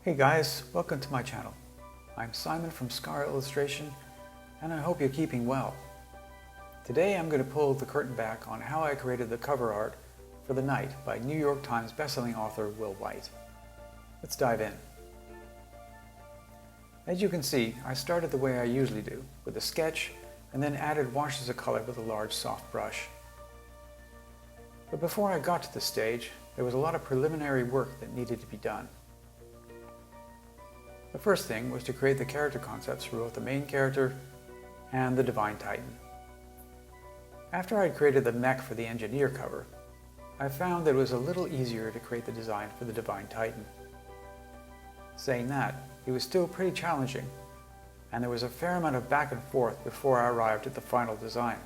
Hey guys, welcome to my channel. I'm Simon from Scar Illustration and I hope you're keeping well. Today I'm going to pull the curtain back on how I created the cover art for The Night by New York Times bestselling author Will Wight. Let's dive in. As you can see, I started the way I usually do, with a sketch and then added washes of color with a large soft brush. But before I got to this stage, there was a lot of preliminary work that needed to be done. The first thing was to create the character concepts for both the main character and the Divine Titan. After I had created the mech for the engineer cover, I found that it was a little easier to create the design for the Divine Titan. Saying that, it was still pretty challenging, and there was a fair amount of back and forth before I arrived at the final design.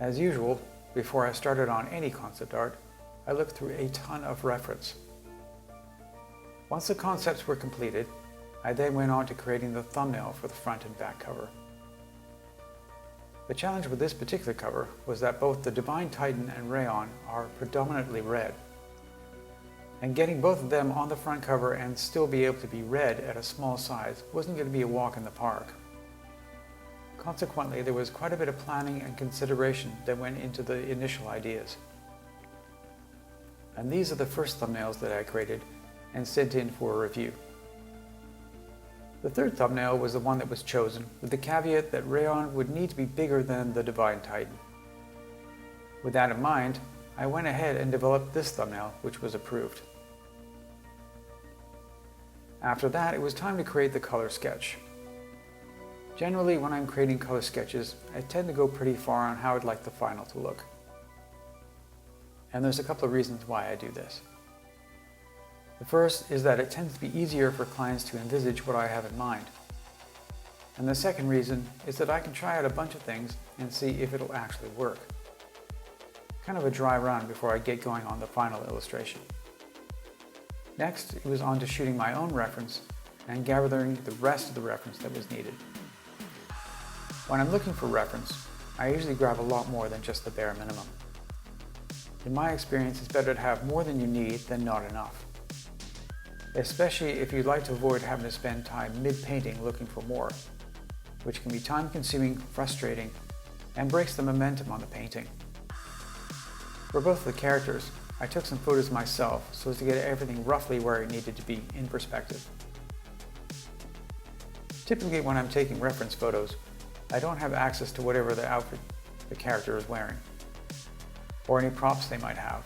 As usual, before I started on any concept art, I looked through a ton of reference. Once the concepts were completed, I then went on to creating the thumbnail for the front and back cover. The challenge with this particular cover was that both the Divine Titan and Rayon are predominantly red, and getting both of them on the front cover and still be able to be red at a small size wasn't going to be a walk in the park. Consequently, there was quite a bit of planning and consideration that went into the initial ideas. And these are the first thumbnails that I created and sent in for a review. The third thumbnail was the one that was chosen, with the caveat that Rayon would need to be bigger than the Divine Titan. With that in mind, I went ahead and developed this thumbnail, which was approved. After that, it was time to create the color sketch. Generally, when I'm creating color sketches, I tend to go pretty far on how I'd like the final to look. And there's a couple of reasons why I do this. The first is that it tends to be easier for clients to envisage what I have in mind. And the second reason is that I can try out a bunch of things and see if it'll actually work. Kind of a dry run before I get going on the final illustration. Next, it was on to shooting my own reference and gathering the rest of the reference that was needed. When I'm looking for reference, I usually grab a lot more than just the bare minimum. In my experience, it's better to have more than you need than not enough. Especially if you'd like to avoid having to spend time mid-painting looking for more, which can be time-consuming, frustrating, and breaks the momentum on the painting. For both of the characters, I took some photos myself so as to get everything roughly where it needed to be in perspective. Typically when I'm taking reference photos, I don't have access to whatever the outfit the character is wearing, or any props they might have.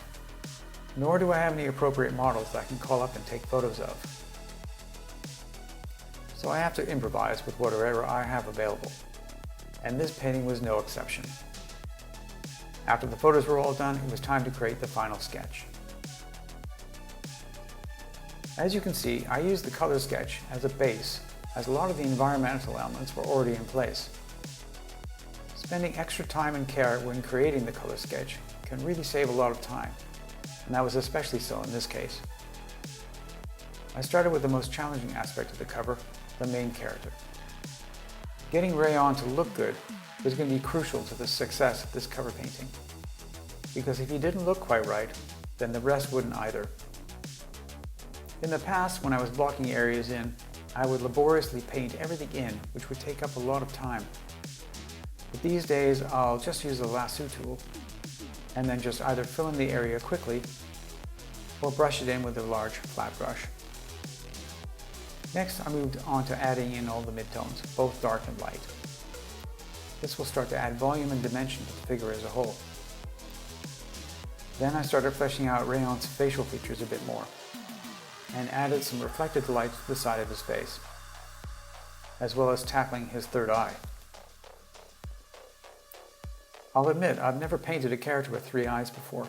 Nor do I have any appropriate models that I can call up and take photos of. So I have to improvise with whatever I have available, and this painting was no exception. After the photos were all done, it was time to create the final sketch. As you can see, I used the color sketch as a base, as a lot of the environmental elements were already in place. Spending extra time and care when creating the color sketch can really save a lot of time. And that was especially so in this case. I started with the most challenging aspect of the cover, the main character. Getting Rayon to look good was going to be crucial to the success of this cover painting, because if he didn't look quite right, then the rest wouldn't either. In the past, when I was blocking areas in, I would laboriously paint everything in, which would take up a lot of time. But these days, I'll just use the lasso tool and then just either fill in the area quickly or brush it in with a large flat brush. Next, I moved on to adding in all the midtones, both dark and light. This will start to add volume and dimension to the figure as a whole. Then I started fleshing out Rayon's facial features a bit more and added some reflected light to the side of his face, as well as tackling his third eye. I'll admit, I've never painted a character with three eyes before,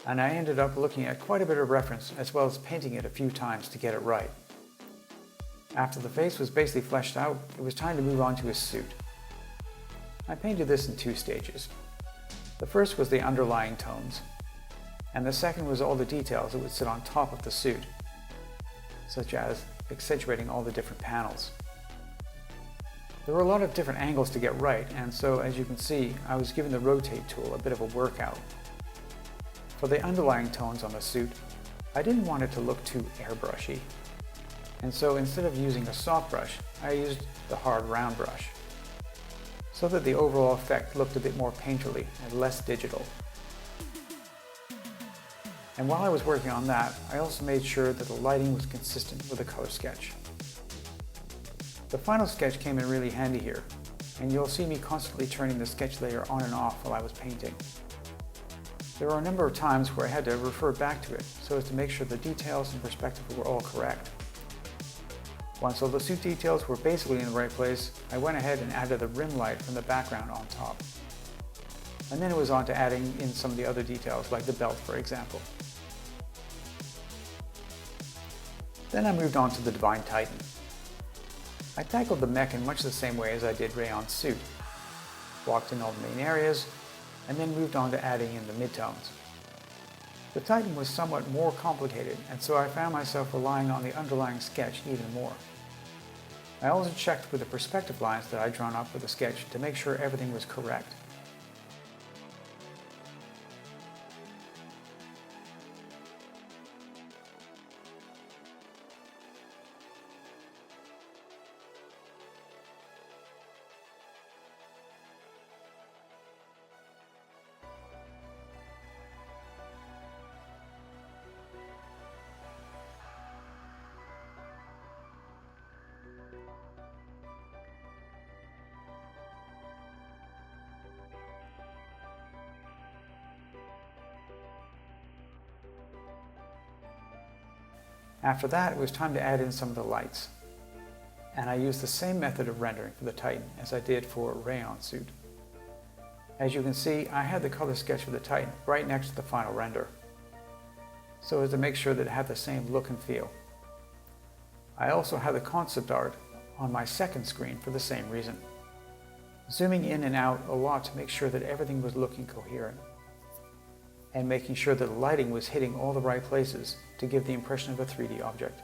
and I ended up looking at quite a bit of reference as well as painting it a few times to get it right. After the face was basically fleshed out, it was time to move on to his suit. I painted this in two stages. The first was the underlying tones, and the second was all the details that would sit on top of the suit, such as accentuating all the different panels. There were a lot of different angles to get right, and so as you can see, I was giving the rotate tool a bit of a workout. For the underlying tones on the suit, I didn't want it to look too airbrushy, and so instead of using a soft brush, I used the hard round brush, so that the overall effect looked a bit more painterly and less digital. And while I was working on that, I also made sure that the lighting was consistent with the color sketch. The final sketch came in really handy here, and you'll see me constantly turning the sketch layer on and off while I was painting. There were a number of times where I had to refer back to it so as to make sure the details and perspective were all correct. Once all the suit details were basically in the right place, I went ahead and added the rim light from the background on top. And then it was on to adding in some of the other details, like the belt, for example. Then I moved on to the Divine Titan. I tackled the mech in much the same way as I did Rayon's suit. Walked in all the main areas, and then moved on to adding in the midtones. The Titan was somewhat more complicated, and so I found myself relying on the underlying sketch even more. I also checked with the perspective lines that I'd drawn up with the sketch to make sure everything was correct. After that, it was time to add in some of the lights. And I used the same method of rendering for the Titan as I did for Rayon's suit. As you can see, I had the color sketch for the Titan right next to the final render, so as to make sure that it had the same look and feel. I also had the concept art on my second screen for the same reason, zooming in and out a lot to make sure that everything was looking coherent, and making sure that the lighting was hitting all the right places to give the impression of a 3D object.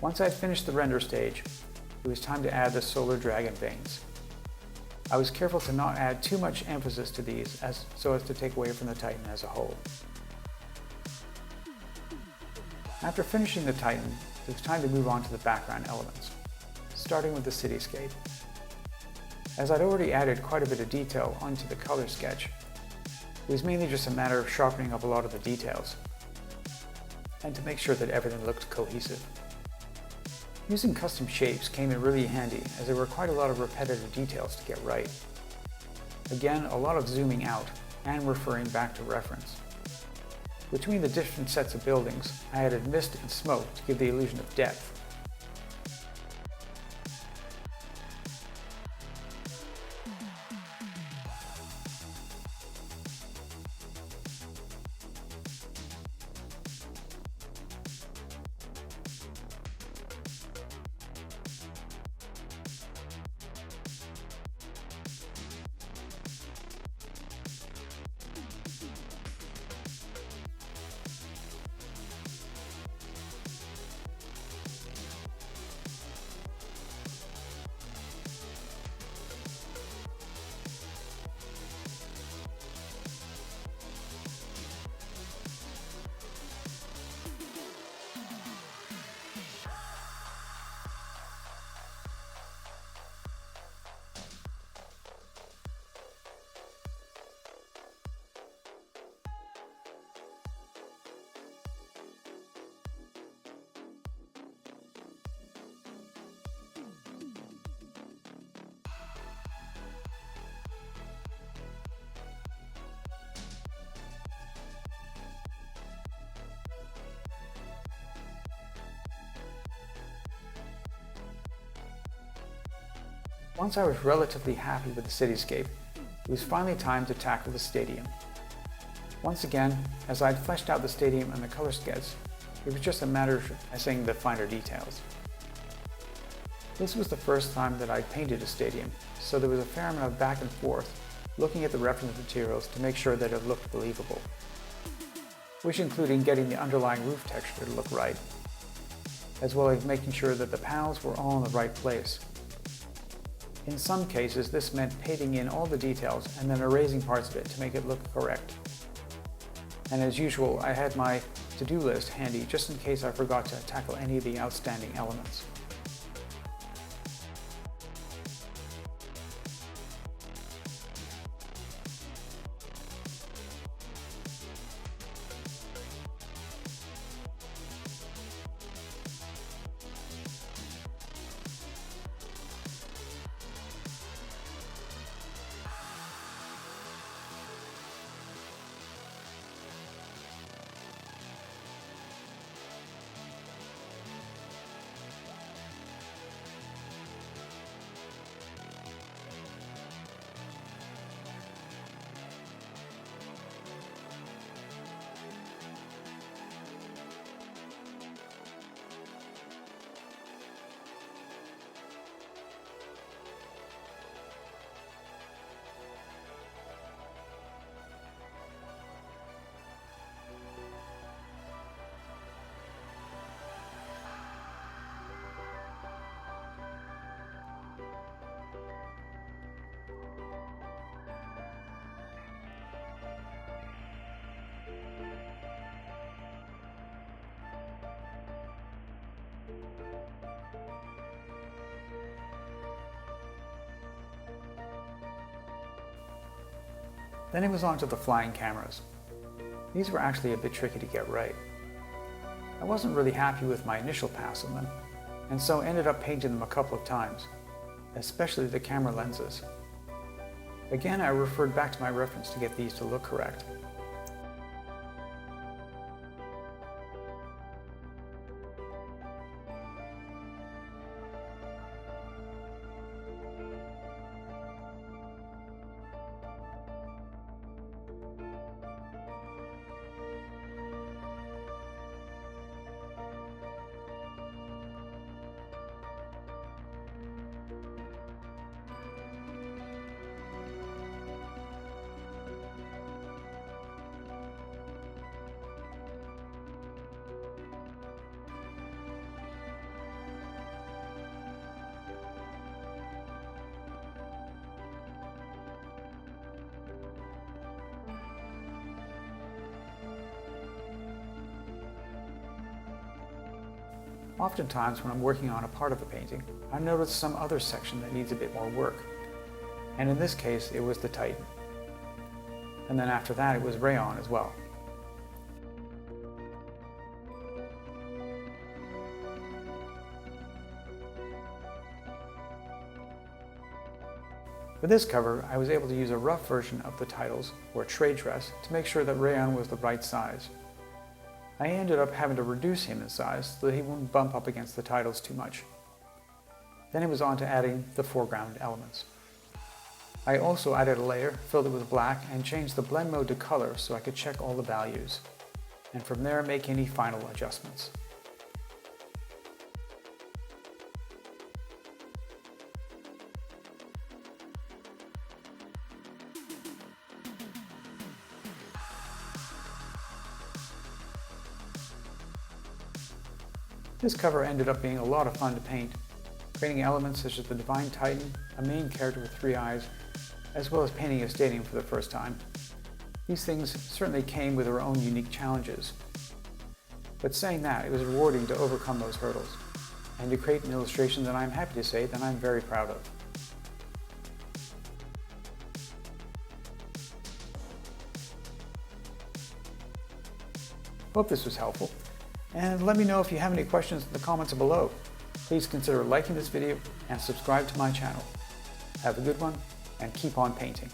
Once I'd finished the render stage, it was time to add the solar dragon veins. I was careful to not add too much emphasis to these so as to take away from the Titan as a whole. After finishing the Titan, it was time to move on to the background elements, starting with the cityscape. As I'd already added quite a bit of detail onto the color sketch, it was mainly just a matter of sharpening up a lot of the details. and to make sure that everything looked cohesive. Using custom shapes came in really handy, as there were quite a lot of repetitive details to get right. Again, a lot of zooming out and referring back to reference. Between the different sets of buildings, I added mist and smoke to give the illusion of depth. Once I was relatively happy with the cityscape, it was finally time to tackle the stadium. Once again, as I'd fleshed out the stadium and the color sketch, it was just a matter of assessing the finer details. This was the first time that I'd painted a stadium, so there was a fair amount of back and forth looking at the reference materials to make sure that it looked believable, which included getting the underlying roof texture to look right, as well as making sure that the panels were all in the right place. In some cases, this meant painting in all the details and then erasing parts of it to make it look correct. And as usual, I had my to-do list handy just in case I forgot to tackle any of the outstanding elements. Then it was on to the flying cameras. These were actually a bit tricky to get right. I wasn't really happy with my initial pass on them, and so ended up painting them a couple of times, especially the camera lenses. Again, I referred back to my reference to get these to look correct. Oftentimes when I'm working on a part of a painting, I notice some other section that needs a bit more work. And in this case, it was the Titan. And then after that, it was Rayon as well. For this cover, I was able to use a rough version of the titles, or trade dress, to make sure that Rayon was the right size. I ended up having to reduce him in size so that he wouldn't bump up against the titles too much. Then it was on to adding the foreground elements. I also added a layer, filled it with black, and changed the blend mode to color so I could check all the values, and from there make any final adjustments. This cover ended up being a lot of fun to paint, creating elements such as the Divine Titan, a main character with 3 eyes, as well as painting a stadium for the first time. These things certainly came with their own unique challenges. But saying that, it was rewarding to overcome those hurdles, and to create an illustration that I'm happy to say that I'm very proud of. Hope this was helpful. And let me know if you have any questions in the comments below. Please consider liking this video and subscribe to my channel. Have a good one and keep on painting.